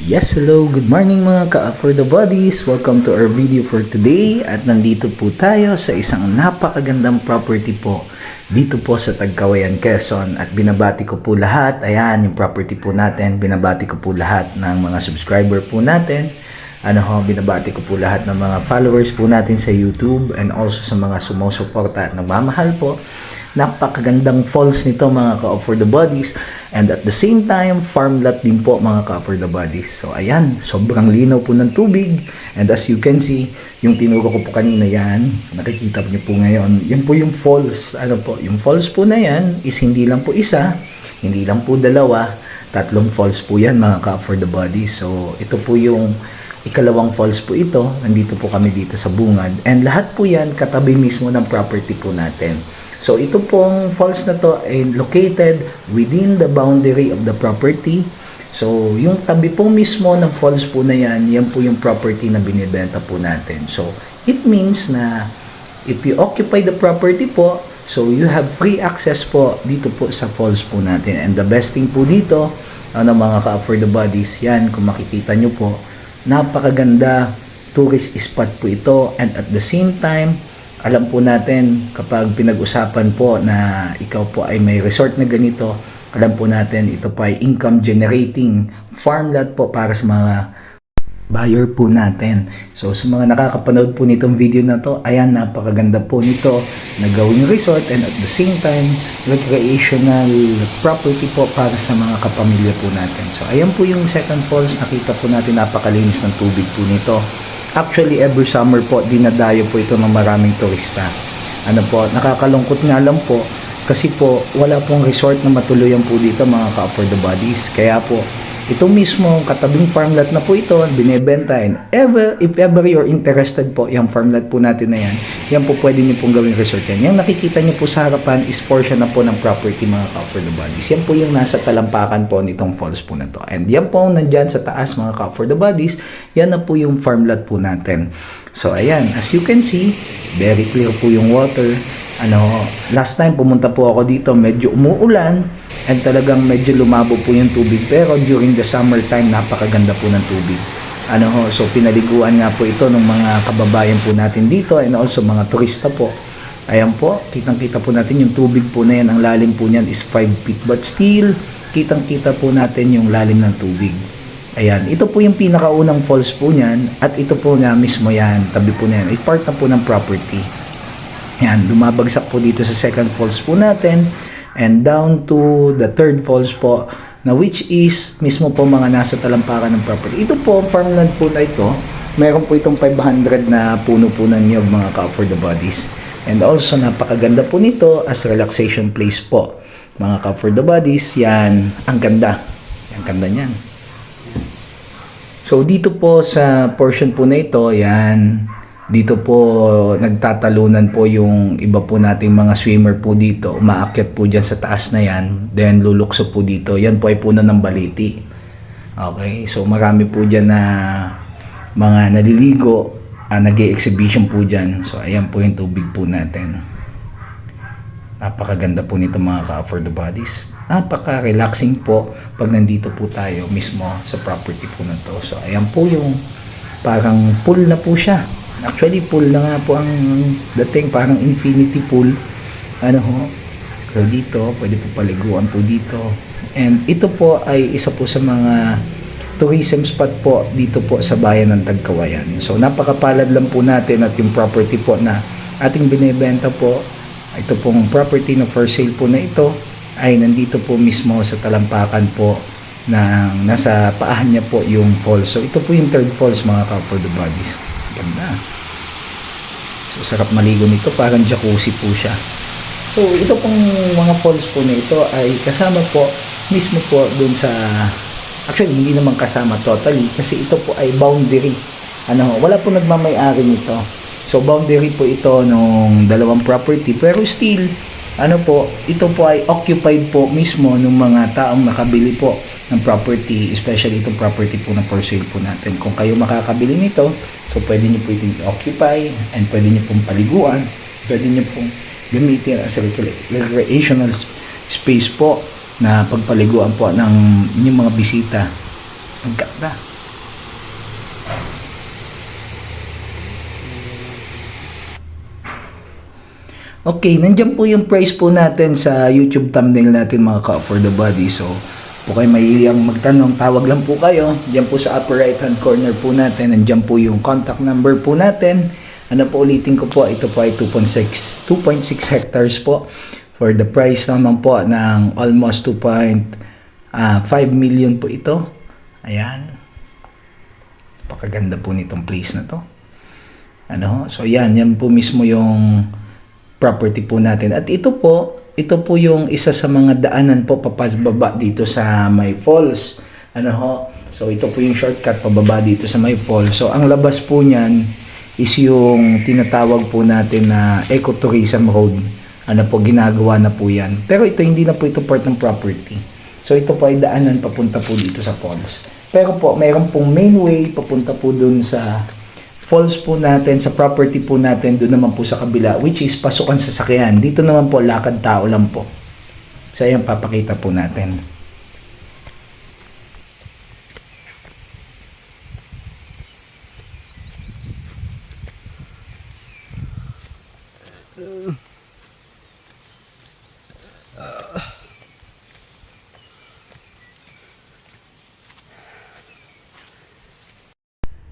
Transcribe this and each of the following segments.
Yes, hello, good morning mga ka-For the Bodies. Welcome to our video for today. At nandito po tayo sa isang napakagandang property po dito po sa Tagkawayan, Quezon. At binabati ko po lahat, ayan yung property po natin. Binabati ko po lahat ng mga subscriber po natin. Binabati ko po lahat ng mga followers po natin sa YouTube and also sa mga sumusuporta at nagmamahal po. Napakagandang falls nito mga ka-For the Bodies, and at the same time farm lot din po mga ka-For the Bodies. So ayan, sobrang linaw po ng tubig, and as you can see, yung tinuro ko po kanina yan, nakikita niyo po ngayon, yan po yung falls. Yung falls po na yan is hindi lang po isa, hindi lang po dalawa, tatlong falls po yan mga ka-For the Bodies. So ito po yung ikalawang falls po ito, nandito po kami dito sa bungad, and lahat po yan katabi mismo ng property po natin. So ito pong falls na to ay located within the boundary of the property. So yung tabi po mismo ng falls po na yan, yan po yung property na binibenta po natin. So it means na if you occupy the property po, so you have free access po dito po sa falls po natin. And the best thing po dito, mga ka-For the Bodies, yan kung makikita nyo po, napakaganda tourist spot po ito, and at the same time alam po natin kapag pinag-usapan po na ikaw po ay may resort na ganito, alam po natin ito po ay income generating farmland po para sa mga buyer po natin. So sa mga nakakapanood po nitong video na to, ayan, napakaganda po nito na gawing resort, and at the same time recreational property po para sa mga kapamilya po natin. So ayan po yung second falls, nakita po natin napakalinis ng tubig po nito. Actually, every summer po, dinadayo po ito ng maraming turista. Nakakalungkot nga lang po, kasi po, wala pong resort na matuluyan po dito mga ka-For the Bodies. Kaya po, ito mismo, katabing farmland na po ito, binebenta, and if ever you're interested po, yung farmland po natin na yan po pwede nyo pong gawing resort yan. Yung nakikita nyo po sa harapan is portion na po ng property mga ka-For the Bodies. Yan po yung nasa talampakan po nitong falls po na to. And yan po, nandyan sa taas mga ka-For the Bodies, yan na po yung farmland po natin. So ayan, as you can see, very clear po yung water. Last time pumunta po ako dito, medyo umuulan, and talagang medyo lumabo po yung tubig, pero during the summer time napakaganda po ng tubig. So pinaliguan nga po ito ng mga kababayan po natin dito, and also mga turista po. Ayan po, kitang-kita po natin yung tubig po na yan, ang lalim po niyan is 5 feet, but still kitang-kita po natin yung lalim ng tubig. Ayan, ito po yung pinakaunang falls po niyan, at ito po na mismo yan, tabi po na yan, ay part na po ng property. Yan, lumabagsak po dito sa second falls po natin, and down to the third falls po, na which is mismo po mga nasa talampakan ng property. Ito po, farmland po na ito, meron po itong 500 na puno po ng niyog mga ka-For the Bodies. And also, napakaganda po nito as relaxation place po. Mga ka-For the Bodies, yan, ang ganda. Ang ganda niyan. So, dito po sa portion po na ito, yan, dito po nagtatalunan po yung iba po nating mga swimmer po dito. Umaakyat po dyan sa taas na yan. Then lulukso po dito. Yan po ay puno ng baliti. Okay, so marami po dyan na mga naliligo. Nag-e-exhibition po dyan. So ayan po yung tubig po natin. Napakaganda po nito mga ka-For the Bodies. Napaka-relaxing po pag nandito po tayo mismo sa property po na to. So ayan po yung parang pool na po siya. Actually, pool na nga po ang dating, parang infinity pool. So dito, pwede po paliguan po dito. And ito po ay isa po sa mga tourism spot po dito po sa bayan ng Tagkawayan. So napakapalad lang po natin at yung property po na ating binibenta po, ito pong property na for sale po na ito, ay nandito po mismo sa talampakan po na nasa paahan niya po yung falls. So ito po yung third falls mga ka-For the Bodies. Ganda. So sarap maligo nito, parang jacuzzi po siya. So ito pong mga falls po na ito ay kasama po mismo po dun sa, actually hindi naman kasama totally kasi ito po ay boundary. Wala po nagmamay-ari nito. So boundary po ito nung dalawang property, pero still ito po ay occupied po mismo ng mga taong nakabili po ng property, especially itong property po na for sale po natin. Kung kayo makakabili nito, so pwede nyo po itong occupy, and pwede nyo pong paliguan, pwede nyo pong gamitin as a recreational space po na pagpaliguan po ng inyong mga bisita. Ang ganda. Okay, nandyan po yung price po natin sa YouTube thumbnail natin mga ka-for the body. So, po kayo mahihiyang magtanong, tawag lang po kayo. Diyan po sa upper right hand corner po natin, nandyan po yung contact number po natin. Ano po ulitin ko po, ito po ay 2.6 hectares po. For the price naman po ng almost 2.5 million po ito. Ayan. Napakaganda po nitong place na to. So yan po mismo yung property po natin. At ito po yung isa sa mga daanan po papababa dito sa May Falls. So ito po yung shortcut pababa dito sa May Falls. So ang labas po niyan is yung tinatawag po natin na ecotourism road. Ginagawa na po yan. Pero ito hindi na po ito part ng property. So ito po ay daanan papunta po dito sa falls. Pero po mayroon pong main way papunta po dun sa falls po natin, sa property po natin, doon naman po sa kabila, which is pasukan sa sasakyan. Dito naman po, lakad tao lang po. So, ayan, papakita po natin.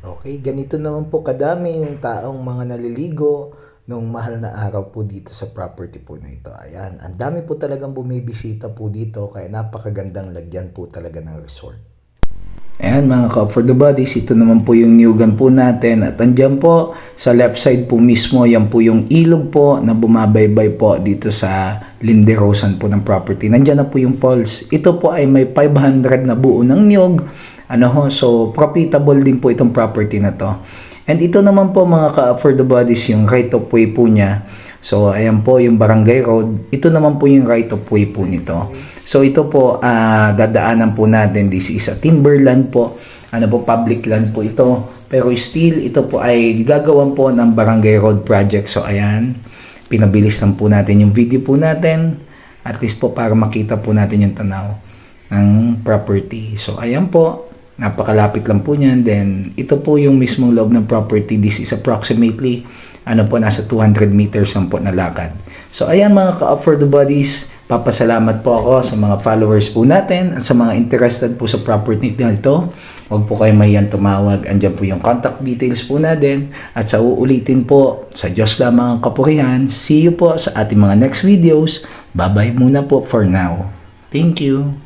Okay, ganito naman po kadami yung taong mga naliligo nung mahal na araw po dito sa property po na ito. Ayan, ang dami po talagang bumibisita po dito kaya napakagandang lagyan po talaga ng resort. Ayan mga ka-for the bodies, ito naman po yung Niugan po natin at andyan po sa left side po mismo, yan po yung ilog po na bumabaybay po dito sa Linderosan po ng property. Nandyan na po yung falls. Ito po ay may 500 na buo ng niyog. So profitable din po itong property na to. And ito naman po mga ka-for the bodies yung right of way po niya. So ayan po yung Barangay Road. Ito naman po yung right of way po nito. So ito po dadaanan po natin. This is a timberland po. Public land po ito. Pero still ito po ay gagawan po ng Barangay Road project. So ayan, pinabilis lang po natin yung video po natin. At least po para makita po natin yung tanaw ng property. So ayan po. Napakalapit lang po niyan. Then, ito po yung mismong loob ng property. This is approximately, nasa 200 meters lang po na lakad. So, ayan mga ka-for the bodies. Papasalamat po ako sa mga followers po natin at sa mga interested po sa property na ito. Huwag po kayo mahiyan tumawag. Andiyan po yung contact details po natin. At sa uulitin po, sa Diyos lamang ang kapurihan. See you po sa ating mga next videos. Bye-bye muna po for now. Thank you.